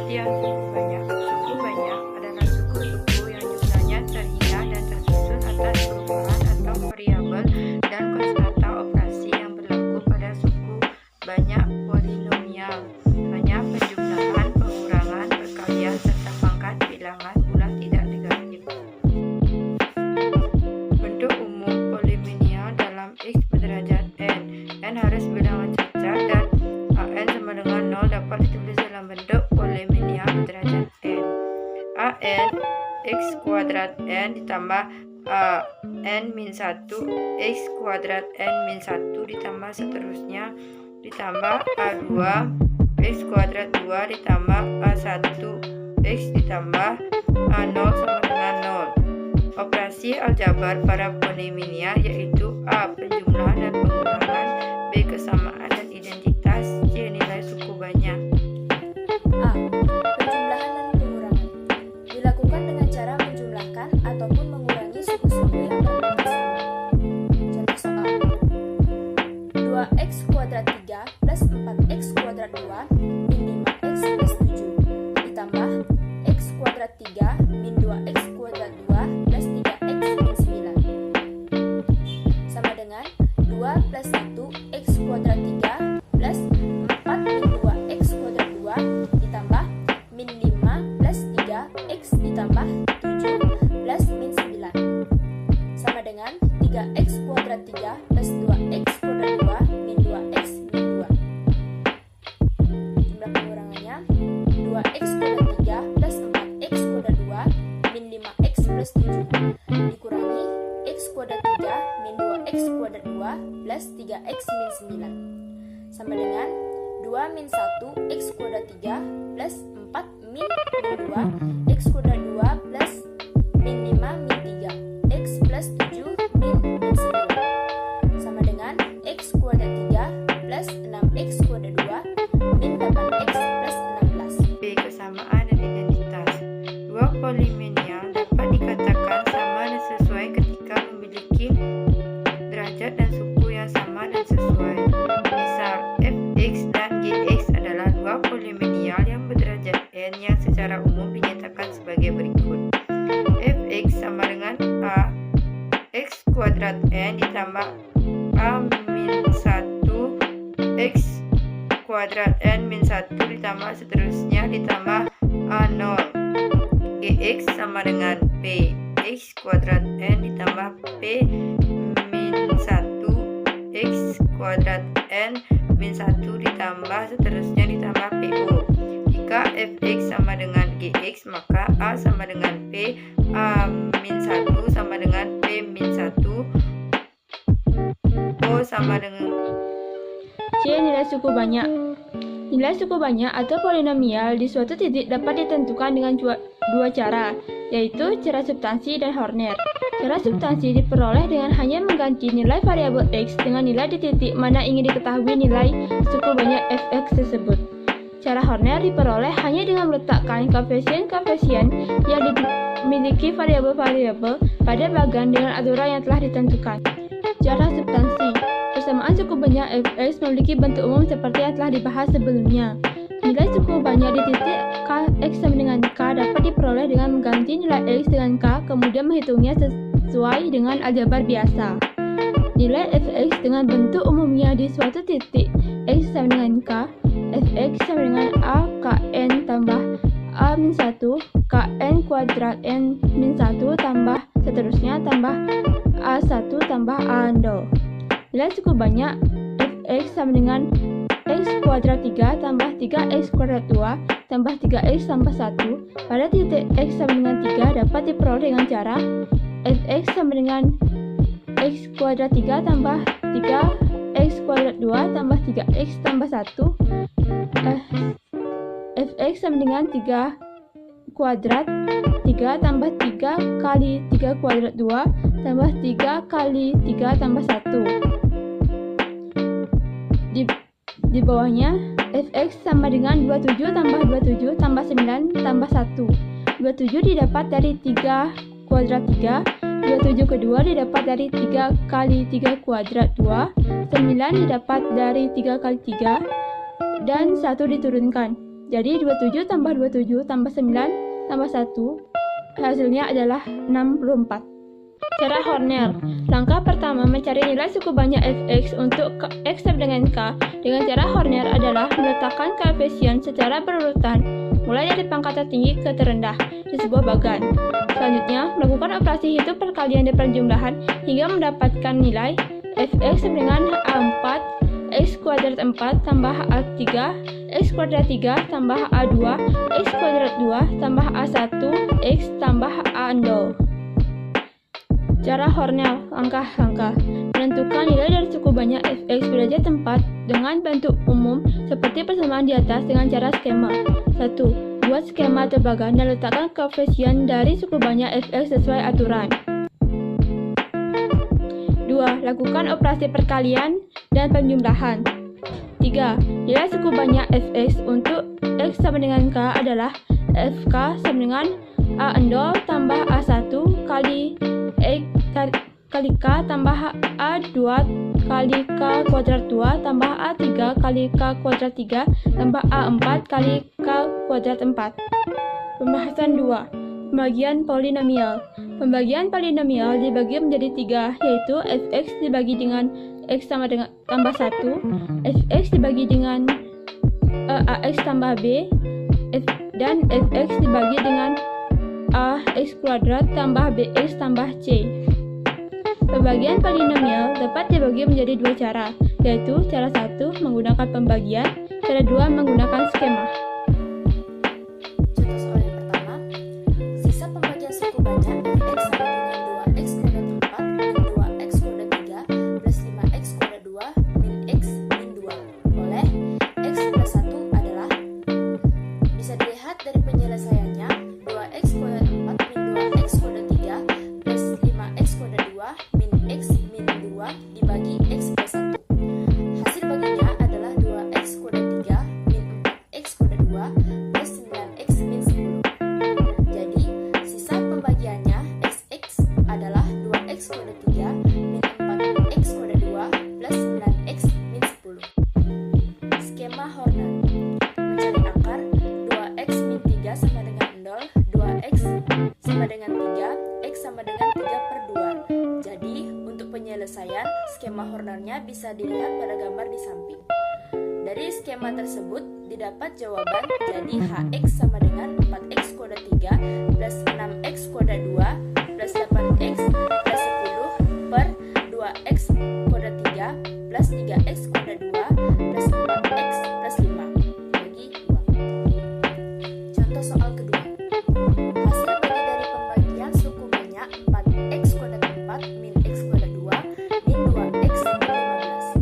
Pengertian suku banyak adalah suku-suku yang jumlahnya terhingga dan tersusun atas perubahan atau variabel dan konstanta operasi yang berlaku pada suku banyak polinomial. Hanya penjumlahan, pengurangan, perkalian, serta pangkat bilangan bulat tidak negatif. Bentuk umum polinomial dalam X berderajat n. N harus bilangan cacat dan n sama dengan 0 dapat ditulis dalam bentuk polinomial berderajat n. An x kuadrat n ditambah n min 1 x kuadrat n min 1 ditambah seterusnya ditambah a2 x kuadrat 2 ditambah a1 x ditambah a0 sama dengan 0. Operasi aljabar para polinomial yaitu a penjumlahan dan pengurangan, b kesamaan dan identitas, c nilai suku banyak. A. Penjumlahan dan pengurangan dilakukan dengan cara menjumlahkan ataupun mengurangi suku-suku yang berbeda sama. Contoh soal 2x kuadrat 3 plus 4x kuadrat 2 min 5x plus 7 ditambah x kuadrat 3 min 2x kuadrat 2 plus 3x min 9 sama dengan 2 plus 1 x kuadrat 3 plus 4 min 2x kuadrat 2 ditambah min 5 plus 3x ditambah 7 plus min 9 sama dengan 3x kuadrat 3 plus 2x kuadrat 2 min 2x min 2. Jumlah pengurangannya 2x kuadrat 3 plus 4x kuadrat 2 min 5x plus 7 dikurangi x kuadrat 3 min 2x kuadrat 2 plus 3x min 9 sama dengan 2 min 1 x kuadrat 3 plus 4 min 2 x kuadrat 2 plus min 5 min 3 x plus 7 min 9 sama dengan x kuadrat 3 plus 6x kuadrat 2 min 8x plus 16. B kesamaan dan identitas. Dua polinomial dapat dikatakan sama dan sesuai ketika memiliki derajat dan suku yang sama dan sesuai. Misal fx dan gx adalah dua polinomial yang berderajat n yang secara umum dinyatakan sebagai berikut. Fx sama dengan a x kuadrat n ditambah a min 1 x kuadrat n min 1 ditambah seterusnya ditambah a0. Gx sama dengan p x kuadrat n ditambah p min 1 x kuadrat n min 1 ditambah seterusnya ditambah po. Jika fx sama dengan gx maka a sama dengan p a min 1 sama dengan p min 1 o sama dengan C. Nilai suku banyak. Nilai suku banyak atau polinomial di suatu titik dapat ditentukan dengan dua cara, yaitu cara substansi dan Horner. Cara substansi diperoleh dengan hanya mengganti nilai variabel x dengan nilai di titik mana ingin diketahui nilai suku banyak fx tersebut. Cara Horner diperoleh hanya dengan meletakkan koefisien-koefisien yang dimiliki variabel-variabel pada bagan dengan aturan yang telah ditentukan. Cara substansi. Persamaan suku banyak fx memiliki bentuk umum seperti yang telah dibahas sebelumnya. Nilai suku banyak di titik k x sama dengan k dapat diperoleh dengan mengganti nilai x dengan k kemudian menghitungnya sesuai dengan aljabar biasa. Nilai fx dengan bentuk umumnya di suatu titik x sama dengan k, fx sama dengan a kn tambah a min 1 kn kuadrat n min 1 tambah seterusnya tambah a1 tambah a0. Nilai suku banyak fx sama dengan x kuadrat 3 tambah 3x kuadrat 2 tambah 3x tambah 1 pada titik x sama dengan 3 dapat diperoleh dengan cara fx sama dengan x kuadrat 3 tambah 3x kuadrat 2 tambah 3x tambah 1 fx sama dengan 3 kuadrat 3 tambah 3 kali 3 kuadrat 2 tambah 3 kali 3 tambah 1. Di bawahnya fx sama dengan 27 tambah 27 tambah 9 tambah 1. 27 didapat dari 3 kuadrat 3, 27 kedua didapat dari 3 kali 3 kuadrat 2, 9 didapat dari 3 kali 3, dan 1 diturunkan. Jadi 27 tambah 27 tambah 9 tambah 1 hasilnya adalah 64. Cara Horner. Langkah pertama mencari nilai suku banyak fx untuk x sama dengan k dengan cara Horner adalah meletakkan koefisien secara berurutan mulai dari pangkat tertinggi ke terendah di sebuah bagan. Selanjutnya, melakukan operasi hitung perkalian dan perjumlahan hingga mendapatkan nilai fx sama dengan a4 x kuadrat 4 tambah a3 x kuadrat 3 tambah a2 x kuadrat 2 tambah a1 x tambah a0. Cara Horner. Langkah-langkah menentukan nilai dari suku banyak fx berdasarkan tempat dengan bentuk umum seperti persamaan di atas dengan cara skema. 1. Buat skema atau bagan dan letakkan koefisien dari suku banyak fx sesuai aturan. 2. Lakukan operasi perkalian dan penjumlahan. 3. Nilai suku banyak fx untuk x sama dengan k adalah fk sama dengan a0 tambah a1 kali x kali k tambah a2 kali k kuadrat 2 tambah a3 kali k kuadrat 3 tambah a4 kali k kuadrat 4. Pembahasan 2. Pembagian polinomial. Pembagian polinomial dibagi menjadi 3, yaitu fx dibagi dengan x sama dengan tambah 1, fx dibagi dengan ax tambah b, dan fx dibagi dengan ax kuadrat tambah bx tambah c. Pembagian polinomial dapat dibagi menjadi dua cara, yaitu cara 1 menggunakan pembagian, cara 2 menggunakan skema. Contoh soal yang pertama, sisa pembagian suku banyak fx sama dengan 2x kuadrat 4 min 2x kuadrat 3 plus 5x kuadrat 2 min x min 2 oleh x plus 1 adalah, bisa dilihat dari penyelesaiannya, 2x kuadrat 4 min 2x kuadrat 3 plus 5x kuadrat 2 min x min 2 dibagi x plus 1. Hasil baginya adalah 2x kuadrat 3 min 4x kuadrat 2 plus 9x min 10. Jadi, sisa pembagiannya xx adalah 2x kuadrat 3 min 4x kuadrat 2 plus 9x min 10. Skema Horner. Mencari akar 2x min 3 sama dengan 0, 2x sama dengan 3, x sama dengan 3 per 2. Jadi, untuk penyelesaian, skema Hornernya bisa dilihat pada gambar di samping. Dari skema tersebut, didapat jawaban jadi hx sama dengan 4x kuadrat 3 plus 6x kuadrat 2 plus 8x plus 10 per 2x kuadrat 3 plus 3x kuadrat 2 plus 4x plus 5 bagi 2. Contoh soal kedua. Hasil bagi dari pembagian suku banyak 4x kuadrat 4 min x kuadrat 2 min 2x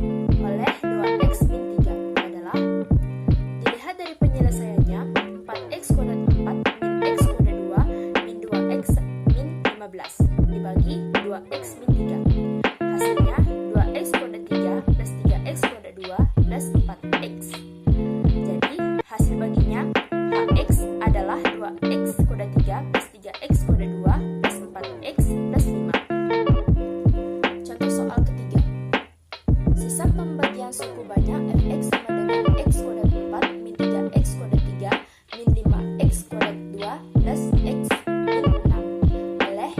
min 15 oleh 2x min 3 adalah, dilihat dari penyelesaiannya, 4x kuadrat 4 min x kuadrat 2 min 2x min 15 dibagi 2x min 3. Hasilnya 2x kuadrat 3 plus 3x kuadrat 2 plus 4x. Jadi, hasil baginya hx adalah 2x kuadrat 3 plus 3x kuadrat 2 plus 4x plus 5. Contoh soal ketiga. Sisa pembagian suku banyak fx sama dengan x kuadrat 4 min 3x kuadrat 3 min 5x kuadrat 2 plus x min 6 oleh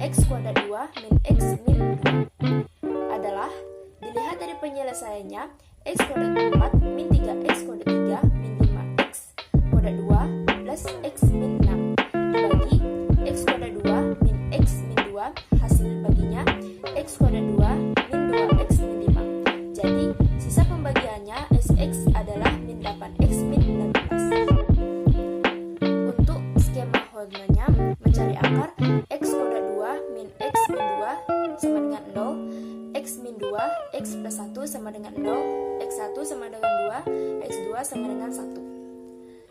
x kuadrat 2 min x min 2 adalah, dilihat dari penyelesaiannya, x kuadrat 4 min 3x kuadrat 3 min 5x kuadrat 2 plus x min 6 dibagi x kuadrat 2 min x min 2. Hasil baginya x kuadrat 2 min 2x min 5. Jadi, sisa pembagiannya sx adalah min 8x min 16. Untuk skema Hornernya, mencari akar x kuadrat 2 min x min 2 sama dengan 0, x min 2, x plus 1 sama dengan 0, x1 sama dengan 2, x2 sama dengan 1.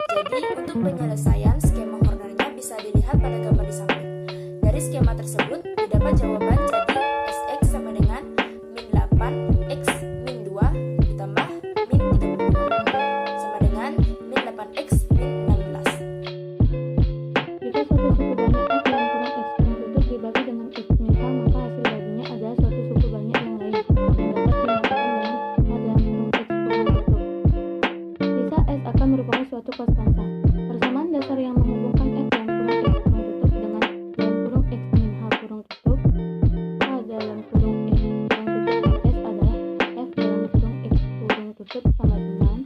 Jadi, untuk penyelesaian skema Hornernya bisa dilihat pada gambar di samping. Dari skema tersebut, didapat jawaban jadi sx sama dengan min 8x min 2 ditambah min 32 sama dengan min 8x min 16. Jika suatu suku banyak f yang kurang x bentuk dibagi dengan x misal, maka hasil baginya adalah suatu suku banyak yang lain yang dapat dinyatakan dengan ada kurang x kurang bentuk. Sisa s akan merupakan suatu suatu konstansa. Persamaan dasar yang menghubungkan F dalam kurung X kurung tutup dengan dalam kurung X min H kurung tutup A dalam kurung X kurung tutup dan S adalah F dalam kurung X kurung tutup sama dengan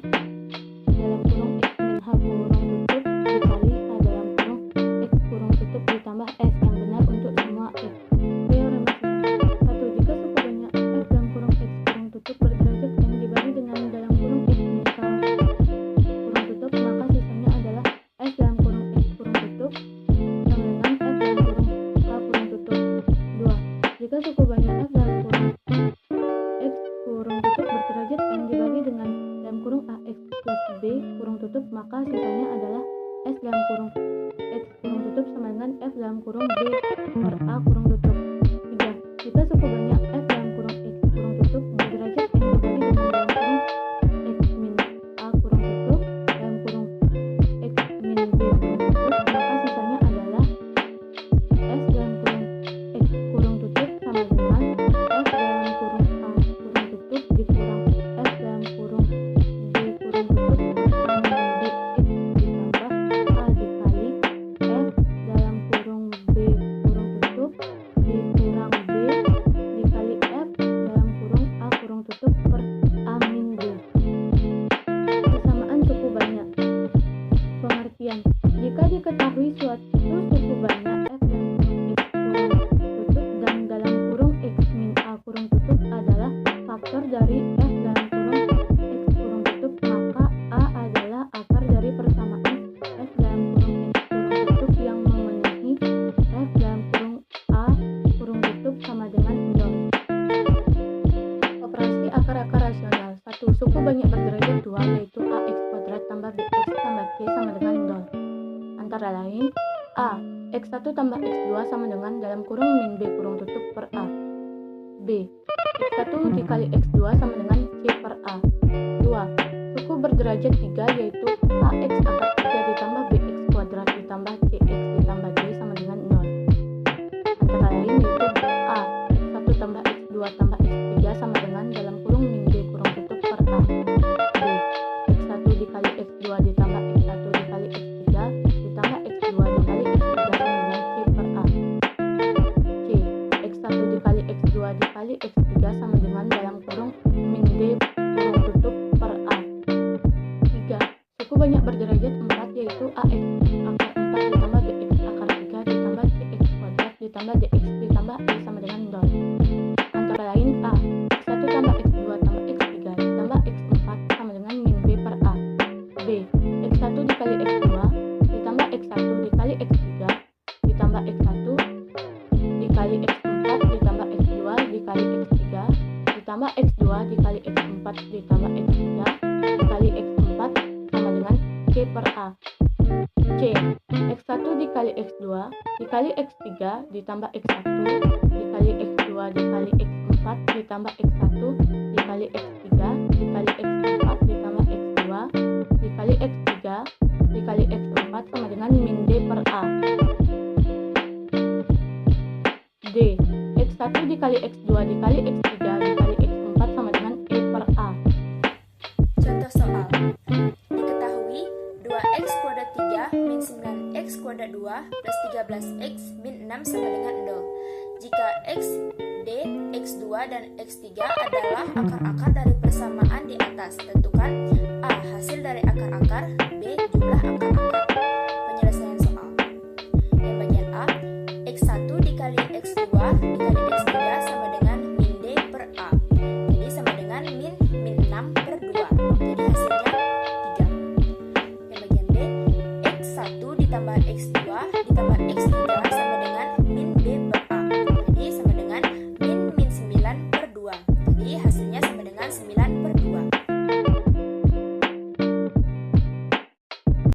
dalam kurung X min H kurung tutup dikali A dalam kurung X kurung tutup ditambah S yang benar untuk semua X. Teorema sisa. 1. Jika suku banyak F dalam kurung X kurung tutup berderajat N dibagi dengan dalam kurung X min K kurung tutup, maka sisanya adalah F dalam kurung X kurung tutup sama dengan F dalam kurung K kurung tutup. 2. Jika suku banyak F dalam kurung X kurung tutup berderajat N dibagi dengan dalam kurung AX plus B kurung tutup, maka sisanya adalah S dalam kurung X kurung tutup sama dengan F dalam kurung B per A kurung tutup. 3. Jika suku banyak F dalam kurung X kurung tutup berderajat N dibagi dengan dalam kurung X min A kurung tutup dalam kurung X min B kurung tutup, maka sisanya adalah S dalam kurung X kurung tutup sama dengan F dalam kurung A kurung tutup dikurang F dalam kurung B kurung tutup per A min B X ditambah A dikali F dalam kurung B kurung tutup dikurang B dikali F dalam kurung A kurung tutup per A min B. Persamaan suku banyak. Pengertian: jika diketahui suatu suku banyak F dalam kurung X kurung tutup dan dalam kurung X min A kurung tutup adalah faktor dari F dalam kurung X kurung tutup, maka A adalah akar dari persamaan F dalam kurung X kurung tutup yang memenuhi F dalam kurung A kurung tutup sama dengan 0. Operasi akar-akar rasional. 1. Suku banyak berderajat 2 yaitu AX kuadrat tambah BX tambah C sama dengan 0. Antara lain A. X1 tambah X2 sama dengan dalam kurung min B kurung tutup per A. B. X1 dikali X2 sama dengan C per A. 2. Suku berderajat 3 yaitu AX akar 3 ditambah BX kuadrat ditambah CX ditambah D sama dengan 0. Antara lain yaitu A. X1 tambah X2 tambah X3 sama dengan dalam kurung min B kurung tutup per A. B. X1 dikali X2 ditambah X1 dikali X3 ditambah X2 dikali X3 sama dengan C per A. C. X1 dikali X2 dikali X3 sama dengan dalam kurung min D kurung tutup per A. 3. Suku banyak berderajat 4 yaitu AX akar 4 ditambah BX akar 3 ditambah CX kuadrat ditambah DX ditambah E sama dengan 0. Antara lain A. X1 tambah X2 tambah X3 ditambah X4 sama dengan min B per A. B. X1 dikali X2 ditambah X1 dikali X3 ditambah X1 dikali X4 ditambah X2 dikali X3 ditambah X2 dikali X4 ditambah X3 dikali X4 sama dengan C per A. C. X1 dikali X2 dikali X3 ditambah X1 dikali X2 dikali X4 ditambah X1 dikali X3 dikali X4 ditambah X2 dikali X3 dikali X4 sama dengan min D per A. D. X1 dikali X2 dikali X3 dikali X4 sama dengan E per A. Contoh soal. Diketahui 2x kuadrat 3 min 9x kuadrat 2 plus 13x min 6 sama dengan 0. Jika x, d, x2 dan x3 adalah akar-akar dari persamaan di atas, tentukan A. Hasil dari akar-akar, B. Jumlah akar-akar.